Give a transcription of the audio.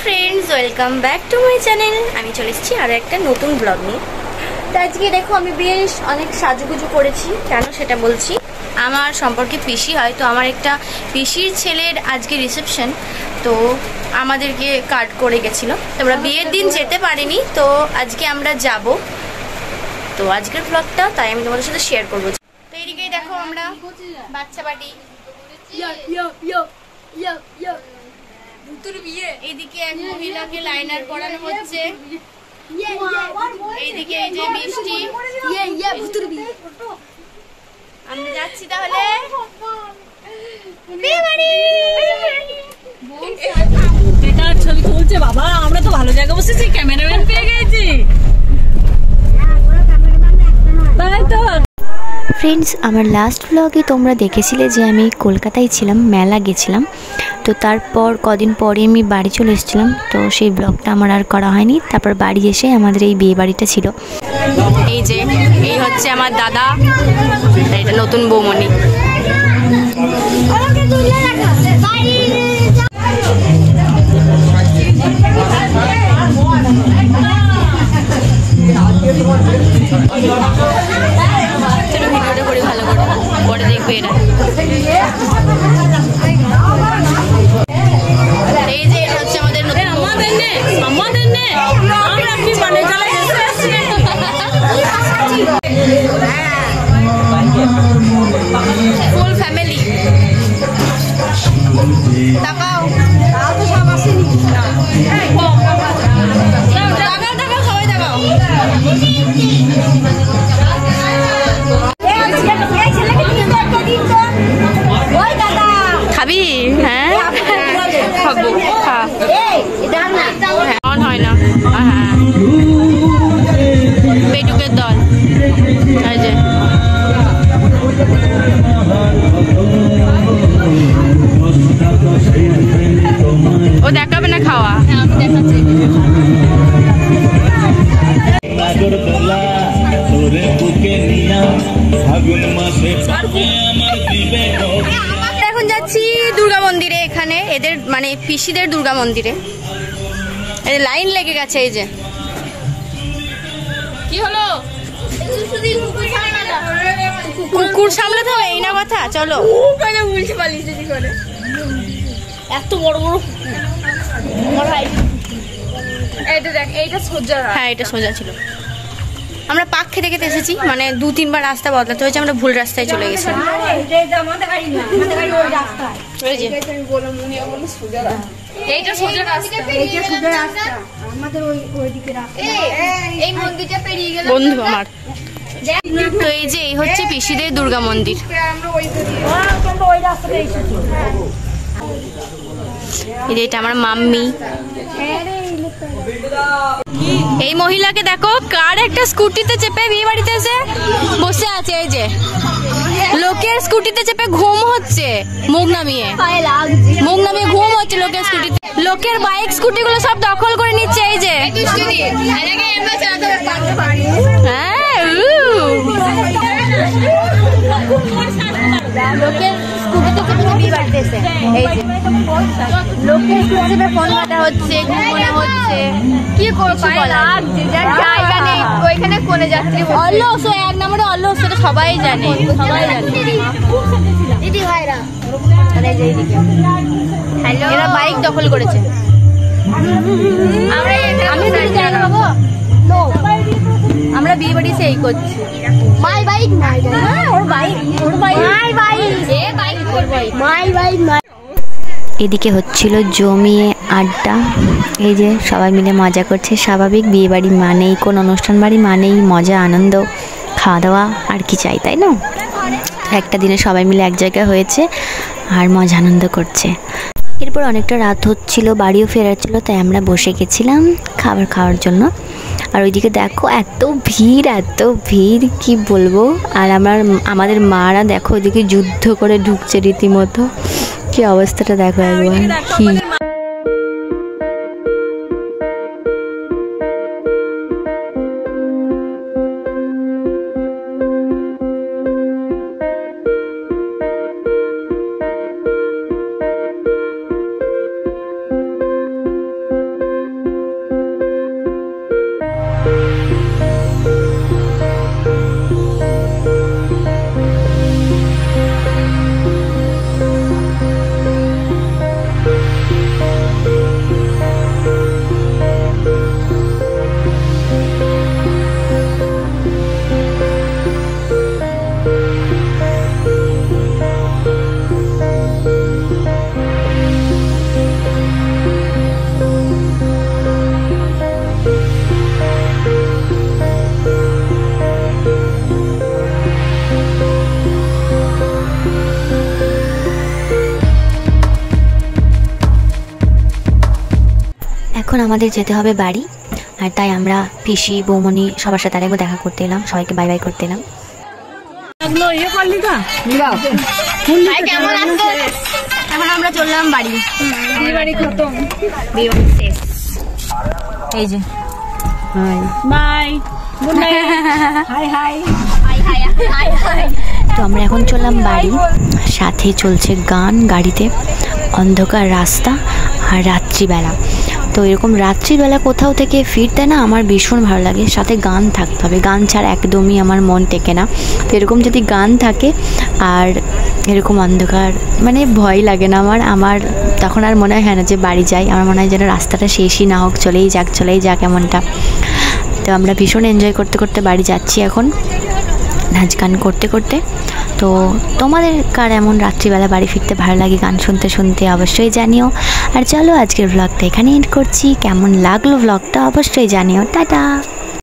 Friends welcome back to my channel আমি চলে এসেছি আর একটা নতুন ব্লগ নিয়ে। তো আজকে দেখো আমি বেশ অনেক সাজুগুজু করেছি, কেন সেটা বলছি। আমার সম্পর্কে পিসি হয়, তো আমার একটা পিসির ছেলের আজকে রিসেপশন, তো আমাদেরকে কার্ড করে গেছিল। তো আমরা বিয়ের দিন যেতে পারিনি, তো আজকে আমরা যাব। তো আজকের ব্লগটা তাই আমি তোমাদের সাথে শেয়ার করবো। তো এদিকেই দেখো আমরা বাচ্চা বাড়ি, এইদিকে এক মহিলাকে লাইনার পরানো হচ্ছে, এইদিকে এই যে বৃষ্টি। আমরা যাচ্ছি তাহলে ছবি তুলছে বাবা, আমরা তো ভালো জায়গা বসেছি, ক্যামেরাম্যান পেয়ে গেছি। তাই তো ফ্রেন্ডস, আমার লাস্ট ব্লগে তোমরা দেখেছিলে যে আমি কলকাতায় ছিলাম, মেলা গেছিলাম। তো তারপর কদিন পরে আমি বাড়ি চলে এসেছিলাম, তো সেই ব্লগটা আমার আর করা হয়নি। তারপর বাড়ি এসে আমাদের এই বিয়ে বাড়িটা ছিল। এই যে এই হচ্ছে আমার দাদা, এটা নতুন বৌমনি। ভিডিওটা করি ভালো করে, পরে দেখবে এরা। এই যে এটা হচ্ছে আমাদের নতুন, আমাদের নে আমরা কি মানে চলে এসেছি ফুল ফ্যামিলি। তাকাও তো সব আসেনি, তাকাও সবাই তাকাও। খাবি? হ্যাঁ খাবো, খা। অন হয় না, হ্যাঁ পেটুকের দল। এই যে ও দেখাবে না খাওয়া। এখন যাচ্ছি দুর্গা মন্দিরে, এখানে এদের মানে পিসিদের দুর্গা মন্দিরে। এই লাইন লেগে গেছে। এই যে কি হলো, কুকুর সামলাতে হবে, এই না কথা। চলো, এত বড় বড় এইটা দেখ, এইটা সোজা। হ্যাঁ এটা সোজা ছিল। আমরা পাক খেতে খেতে এসেছি, মানে 2-3 বার রাস্তা বদলাতে হয়েছে, আমরা ভুল রাস্তায় চলে গেছিলাম। এইটা সোজা রাস্তা, এইটা সোজা রাস্তা, আমাদের ওইদিকে রাস্তা, এই মন্দিরটা পেরিয়ে গেলে বন্ধু আমার। তো এই যে এই হচ্ছে পিসিদের দুর্গা মন্দির। এটা আমার মাম্মি। এই মহিলাকে দেখো, কার একটা স্কুটিতে চেপে বিয়ে বাড়িতে এসে বসে আছে। এই যে লোকের স্কুটিতে চেপে ঘুম হচ্ছে, মুখ নামিয়ে ঘুম হচ্ছে লোকের স্কুটিতে। লোকের বাইক স্কুটি গুলো সব দখল করে নিচ্ছে। এই যে হ্যাঁ লোকের স্কুটিতে চেপে বিয়ে বাড়িতে এসে, এই যে লোকের স্কুটি চেপে ফোন ঘাটা হচ্ছে, ঘুমোনো হচ্ছে। কি করবো, জায়গা নেই ওইখানে কোনে যাত্রী। অলস, 1 নম্বরে অলস, সেটা সবাই জানে, সবাই জানে। দিদি ভাইরা এরা বাইক দখল করেছে। আমরা বিয়ে বাড়ি এসে এই করছি। My bike, or bike, my bike. এদিকে হচ্ছিল জমিয়ে আড্ডা। এই যে সবাই মিলে মজা করছে। স্বাভাবিক বিয়ে বাড়ি মানেই, কোন অনুষ্ঠান বাড়ি মানেই মজা, আনন্দ, খাওয়া দাওয়া, আর কি চাই, তাই না? একটা দিনে সবাই মিলে এক জায়গায় হয়েছে আর মজা আনন্দ করছে। এরপর অনেকটা রাত হচ্ছিল, বাড়িও ফেরার ছিল, তাই আমরা বসে গেছিলাম খাবার খাওয়ার জন্য। আর ওইদিকে দেখো এত ভিড় কি বলবো। আর আমাদের মারা দেখো ওইদিকে যুদ্ধ করে ঢুকছে রীতিমতো। কি অবস্থাটা দেখো একবার, কি এখন আমাদের যেতে হবে বাড়ি, আর তাই আমরা পিসি বৌমনি সবার সাথে আরেকবার দেখা করতে এলাম, সবাইকে বাই বাই করতে এলাম। এখন আমরা চললাম বাড়ি। বাড়ি খতম। বিয়ে বাড়ি শেষ। এই যে bye, good night. Hi hi তো আমরা এখন চললাম বাড়ি, সাথে চলছে গান গাড়িতে, অন্ধকার রাস্তা আর রাত্রিবেলা। তো এরকম রাত্রিবেলা কোথাও থেকে ফিরতে না আমার ভীষণ ভালো লাগে, সাথে গান থাকতে হবে, গান ছাড়া একদমই আমার মন টেকে না। তো এরকম যদি গান থাকে আর এরকম অন্ধকার, মানে ভয় লাগে না আমার তখন আর মনে হয় না যে বাড়ি যাই, আমার মনে হয় যেন রাস্তাটা শেষই না হোক, চলেই যাক এমনটা। তো আমরা ভীষণ এনজয় করতে করতে বাড়ি যাচ্ছি এখন, নাচ গান করতে করতে। তো তোমাদের কার এমন রাত্রিবেলা বাড়ি ফিরতে ভালো লাগে গান শুনতে শুনতে অবশ্যই জানিও। আর চলো আজকের ব্লগটা এখানে এন্ড করছি, কেমন লাগলো ব্লগটা অবশ্যই জানিও। টাটা।